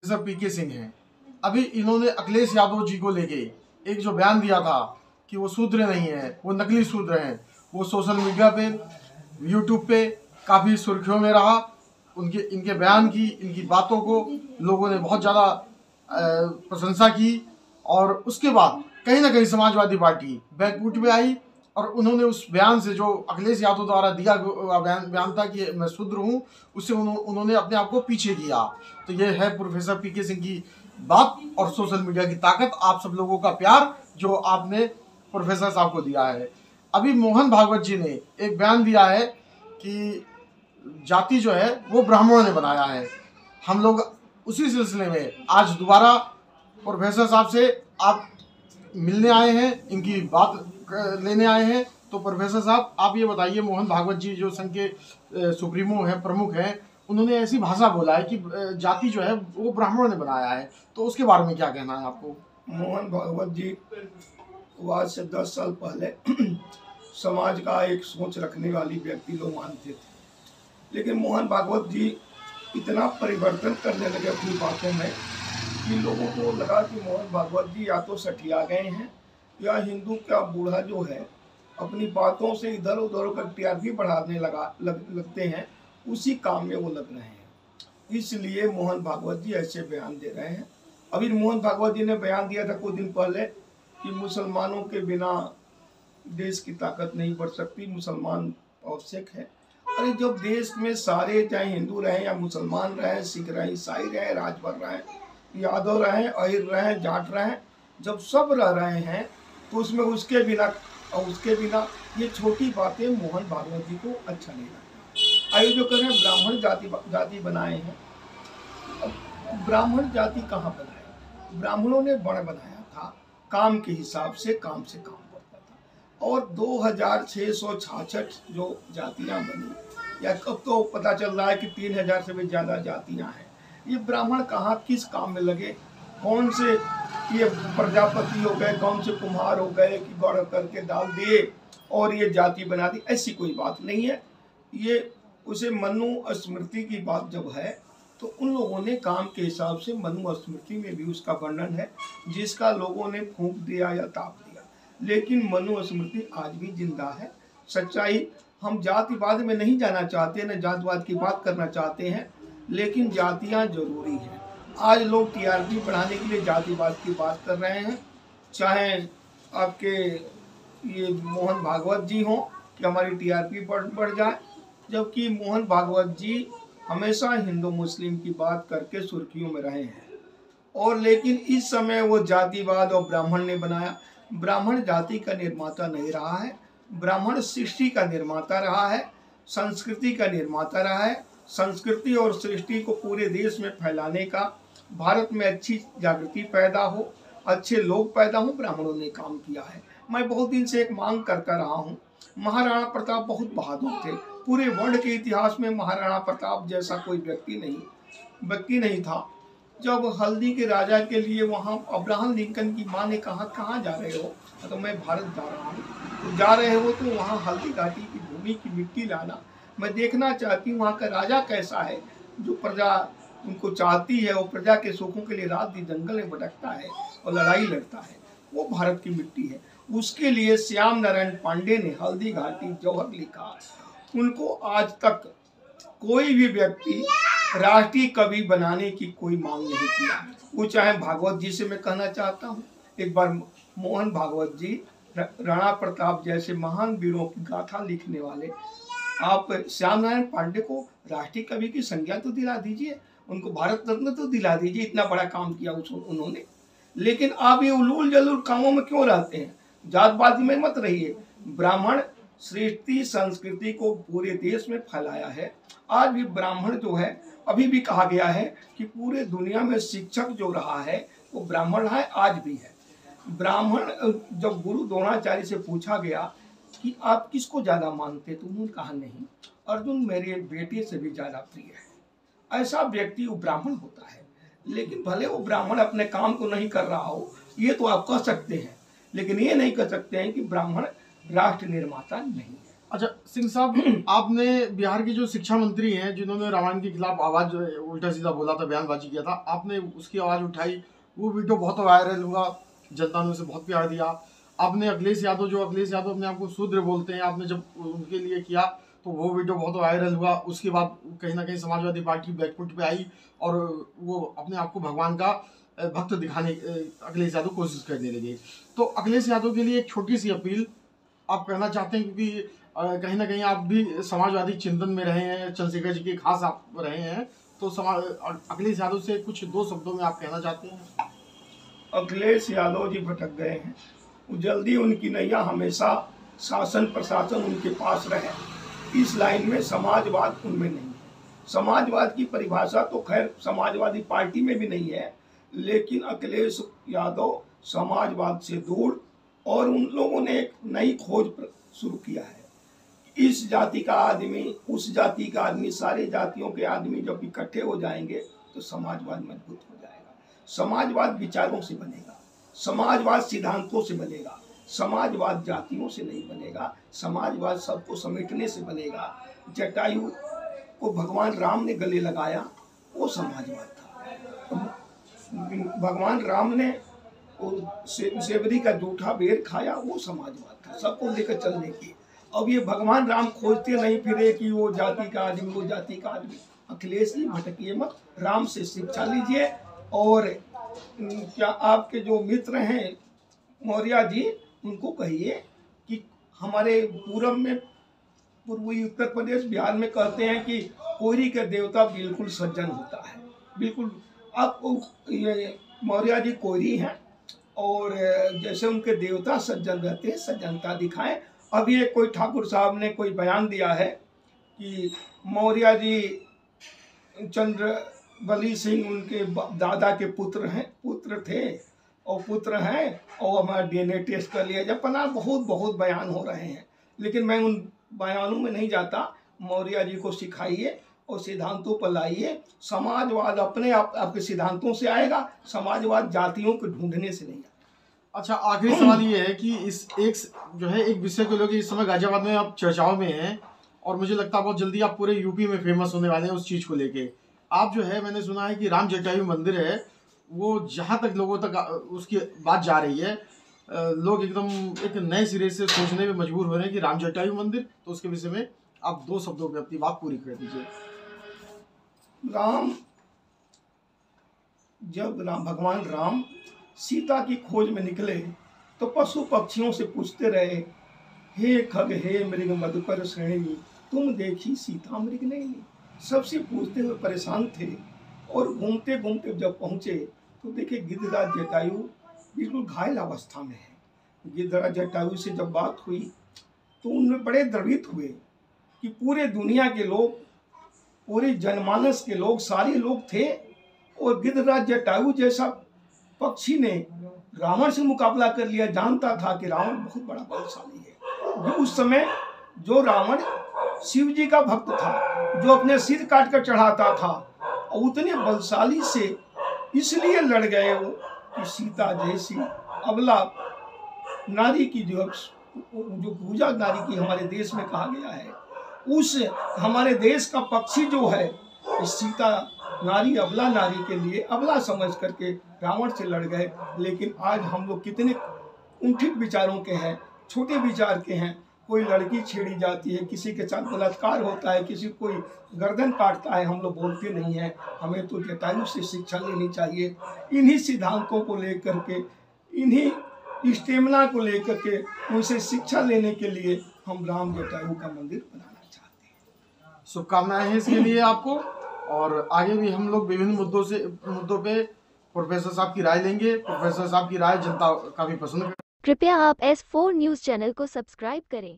Professor पीके सिंह हैं। अभी इन्होंने अखिलेश यादव जी को लेके एक जो बयान दिया था कि वो शूद्र नहीं है, वो नकली शूद्र हैं, वो सोशल मीडिया पे, यूट्यूब पे काफ़ी सुर्खियों में रहा। इनके बयान की, इनकी बातों को लोगों ने बहुत ज़्यादा प्रशंसा की और उसके बाद कहीं ना कहीं समाजवादी पार्टी बैकफुट में आई और उन्होंने उस बयान से, जो अखिलेश यादव द्वारा दिया बयान था कि मैं शूद्र हूँ, उससे उन्होंने अपने आप को पीछे किया। तो ये है प्रोफेसर पीके सिंह की बात और सोशल मीडिया की ताकत, आप सब लोगों का प्यार जो आपने प्रोफेसर साहब को दिया है। अभी मोहन भागवत जी ने एक बयान दिया है कि जाति जो है वो ब्राह्मणों ने बनाया है। हम लोग उसी सिलसिले में आज दोबारा प्रोफेसर साहब से आप मिलने आए हैं, इनकी बात लेने आए हैं। तो प्रोफेसर साहब, आप ये बताइए, मोहन भागवत जी जो संघ के सुप्रीमो हैं, प्रमुख हैं, उन्होंने ऐसी भाषा बोला है कि जाति जो है वो ब्राह्मणों ने बनाया है, तो उसके बारे में क्या कहना है आपको? मोहन भागवत जी आज से 10 साल पहले समाज का एक सोच रखने वाली व्यक्ति लोग मानते थे, लेकिन मोहन भागवत जी इतना परिवर्तन करने लगे अपनी बातों में कि लोगों को लगा कि मोहन भागवत जी या तो सठिया गए हैं या हिंदू का बूढ़ा जो है अपनी बातों से इधर उधर का टीआरपी बढ़ाने लगते हैं, उसी काम में वो लग रहे हैं। इसलिए मोहन भागवत जी ऐसे बयान दे रहे हैं। अभी मोहन भागवत जी ने बयान दिया था कुछ दिन पहले कि मुसलमानों के बिना देश की ताकत नहीं बढ़ सकती, मुसलमान आवश्यक है। अरे जब देश में सारे, चाहे हिंदू रहे या मुसलमान रहे, सिख रहे, ईसाई रहे, राजभर रहे, यादव रहे, अहिर रहे, जाट रहे, जब सब रह रहे हैं तो उसमें उसके बिना ये छोटी बातें मोहन भागवत जी को अच्छा नहीं लगता। आइए जो करें, ब्राह्मण जाति बनाए हैं। अब ब्राह्मण जाति कहाँ बनाए? ब्राह्मणों ने बण बनाया था, काम के हिसाब से काम बढ़ता था। और 2666 जो जातियां बनी, या अब तो पता चल रहा है कि 3000 से भी ज़्यादा जातियां हैं। ये ब्राह्मण कहाँ किस काम में लगे? कौन से ये प्रजापति हो गए, कौन से कुम्हार हो गए कि गढ़ करके डाल दिए और ये जाति बना दी? ऐसी कोई बात नहीं है। ये उसे मनु स्मृति की बात जब है तो उन लोगों ने काम के हिसाब से, मनु स्मृति में भी उसका वर्णन है जिसका लोगों ने फूंक दिया या ताप दिया, लेकिन मनु स्मृति आज भी जिंदा है। सच्चाई, हम जातिवाद में नहीं जाना चाहते, न जातिवाद की बात करना चाहते हैं, लेकिन जातियां जरूरी हैं। आज लोग टीआरपी बढ़ाने के लिए जातिवाद की बात कर रहे हैं, चाहे आपके ये मोहन भागवत जी हों कि हमारी टीआरपी बढ़ जाए, जबकि मोहन भागवत जी हमेशा हिंदू मुस्लिम की बात करके सुर्खियों में रहे हैं। और लेकिन इस समय वो जातिवाद और ब्राह्मण ने बनाया। ब्राह्मण जाति का निर्माता नहीं रहा है, ब्राह्मण सृष्टि का निर्माता रहा है, संस्कृति का निर्माता रहा है। संस्कृति और सृष्टि को पूरे देश में फैलाने का, भारत में अच्छी जागृति पैदा हो, अच्छे लोग पैदा हो, ब्राह्मणों ने काम किया है। मैं बहुत दिन से एक मांग करता रहा हूँ। महाराणा प्रताप बहुत बहादुर थे, पूरे वर्ल्ड के इतिहास में महाराणा प्रताप जैसा कोई व्यक्ति नहीं था। जब हल्दी के राजा के लिए वहाँ अब्राहम लिंकन की माँ ने कहा, कहाँ जा रहे हो? तो मैं भारत जा रहा हूँ। तो जा रहे हो तो वहाँ हल्दी घाटी की भूमि की मिट्टी लाना, मैं देखना चाहती हूँ वहाँ का राजा कैसा है, जो प्रजा उनको चाहती है, वो प्रजा के सुखों के लिए रात दिन जंगल में भटकता है और लड़ाई लड़ता है, वो भारत की मिट्टी है। उसके लिए श्याम नारायण पांडे ने हल्दी घाटी जौहर लिखा। उनको आज तक कोई भी व्यक्ति राष्ट्रीय कवि बनाने की कोई मांग नहीं किया। वो चाहे भागवत जी से मैं कहना चाहता हूँ, एक बार मोहन भागवत जी, राणा प्रताप जैसे महान वीरों की गाथा लिखने वाले, आप श्याम नारायण पांडे को राष्ट्रीय कवि की संज्ञा तो दिला दीजिए, उनको भारत रत्न तो दिला दीजिए, इतना बड़ा काम किया उन्होंने। लेकिन आप ये उलूल जलूल कामों में क्यों रहते हैं? जातवाद में मत रहिए। ब्राह्मण सृष्टि संस्कृति को पूरे देश में फैलाया है। आज भी ब्राह्मण जो है, अभी भी कहा गया है कि पूरे दुनिया में शिक्षक जो रहा है वो ब्राह्मण रहा है, आज भी है। ब्राह्मण, जब गुरु द्रोणाचार्य से पूछा गया कि आप किसको ज्यादा मानते, तो उन्होंने कहा, नहीं, अर्जुन मेरे बेटे से भी ज्यादा प्रिय है। ऐसा व्यक्ति वो ब्राह्मण होता है। लेकिन भले वो ब्राह्मण अपने काम को नहीं कर रहा हो, ये तो आप कह सकते हैं, लेकिन ये नहीं कह सकते हैं कि ब्राह्मण राष्ट्र निर्माता नहीं है। अच्छा सिंह साहब, आपने बिहार के जो शिक्षा मंत्री हैं जिन्होंने रामायण के खिलाफ आवाज उल्टा सीधा बोला था, बयानबाजी किया था, आपने उसकी आवाज उठाई, वो वीडियो बहुत वायरल हुआ, जनता ने उसे बहुत प्यार दिया। आपने अखिलेश यादव अपने आप को शूद्र बोलते हैं, आपने जब उनके लिए किया तो वो वीडियो बहुत वायरल हुआ। उसके बाद कहीं ना कहीं समाजवादी पार्टी बैकफुट पे आई और वो अपने आप को भगवान का भक्त दिखाने अखिलेश यादव कोशिश करने लगे। तो अखिलेश यादव के लिए एक छोटी सी अपील आप कहना चाहते हैं, क्योंकि कहीं ना कहीं आप भी समाजवादी चिंतन में रहे हैं, चंद्रशेखर जी के खास आप रहे हैं, तो अखिलेश यादव से कुछ 2 शब्दों में आप कहना चाहते हैं? अखिलेश यादव जी भटक गए हैं, जल्दी उनकी नैया हमेशा शासन प्रशासन उनके पास रहे। इस लाइन में समाजवाद उनमें नहीं है। समाजवाद की परिभाषा तो खैर समाजवादी पार्टी में भी नहीं है, लेकिन अखिलेश यादव समाजवाद से दूर, और उन लोगों ने एक नई खोज शुरू किया है। इस जाति का आदमी, उस जाति का आदमी, सारे जातियों के आदमी जब इकट्ठे हो जाएंगे तो समाजवाद मजबूत हो जाएगा। समाजवाद विचारों से बनेगा, समाजवाद सिद्धांतों से बनेगा, समाजवाद जातियों से नहीं बनेगा, समाजवाद सबको समेटने से बनेगा। जटायु को भगवान राम ने गले लगाया, वो समाजवाद था। भगवान राम ने सेवरी का जूठा बेर खाया, वो समाजवाद था, सबको लेकर चलने की। अब ये भगवान राम खोजते नहीं फिरे कि वो जाति का आदमी, वो जाति का आदमी। अखिलेश जी भटकिए मत, राम से शिक्षा लीजिए। और क्या आपके जो मित्र हैं मौर्य जी, उनको कहिए कि हमारे पूरब में, पूर्वी उत्तर प्रदेश बिहार में कहते हैं कि कोयरी का देवता बिल्कुल सज्जन होता है, बिल्कुल। आप ये मौर्य जी कोयरी हैं, और जैसे उनके देवता सज्जन रहते हैं, सज्जनता दिखाएं। अभी एक कोई ठाकुर साहब ने कोई बयान दिया है कि मौर्य जी चंद्रबली सिंह उनके दादा के पुत्र थे और पुत्र हैं, और हमारा DNA टेस्ट कर लिया। जब पना बहुत बयान हो रहे हैं, लेकिन मैं उन बयानों में नहीं जाता। मौर्य जी को सिखाइए और सिद्धांतों पर लाइए। समाजवाद अपने आपके सिद्धांतों से आएगा, समाजवाद जातियों को ढूंढने से नहीं आएगा। अच्छा, आखिरी सवाल ये है कि इस एक विषय को लेकर इस समय गाजियाबाद में आप चर्चाओं में हैं, और मुझे लगता है बहुत जल्दी आप पूरे यूपी में फेमस होने वाले हैं उस चीज़ को लेके। आप जो है, मैंने सुना है कि राम जटायु मंदिर है, वो जहाँ तक लोगों तक उसकी बात जा रही है, लोग एकदम एक नए सिरे से सोचने में मजबूर हो रहे हैं कि राम जटायु मंदिर, तो उसके विषय में आप 2 शब्दों में अपनी बात पूरी कर दीजिए। भगवान राम सीता की खोज में निकले तो पशु पक्षियों से पूछते रहे, हे खग हे मृग मधुकर श्रेणी, तुम देखी सीता मृग नहीं। सबसे पूछते हुए परेशान थे, और घूमते घूमते जब पहुंचे तो देखे गिद्धराज जटायु बिल्कुल घायल अवस्था में है। गिद्धराज जटायु से जब बात हुई तो उनमें बड़े द्रवित हुए कि पूरे दुनिया के लोग, पूरे जनमानस के लोग, सारे लोग थे, और गिद्धराज जटायु जैसा पक्षी ने रावण से मुकाबला कर लिया। जानता था कि रावण बहुत बड़ा बलशाली है। जो उस समय जो रावण शिव जी का भक्त था, जो अपने सिर काट कर चढ़ाता था, और उतने बलशाली से इसलिए लड़ गए वो कि सीता जैसी अबला नारी की जो पूजा नारी की हमारे देश में कहा गया है, उस हमारे देश का पक्षी जो है, इस सीता नारी, अबला नारी के लिए अबला समझ करके रावण से लड़ गए। लेकिन आज हम लोग कितने कुंठित विचारों के हैं, छोटे विचार के हैं। कोई लड़की छेड़ी जाती है, किसी के साथ बलात्कार होता है, किसी कोई गर्दन काटता है, हम लोग बोलते नहीं हैं। हमें तो जटायु से शिक्षा लेनी चाहिए। इन्हीं सिद्धांतों को लेकर के, इन्हीं स्टेमिना को लेकर के उनसे शिक्षा लेने के लिए हम राम जटायु का मंदिर बनाना चाहते हैं। शुभकामनाएं हैं इसके लिए आपको, और आगे भी हम लोग विभिन्न मुद्दों पे प्रोफेसर साहब की राय लेंगे। प्रोफेसर साहब की राय जनता काफी पसंद। कृपया आप S4 न्यूज़ चैनल को सब्सक्राइब करें।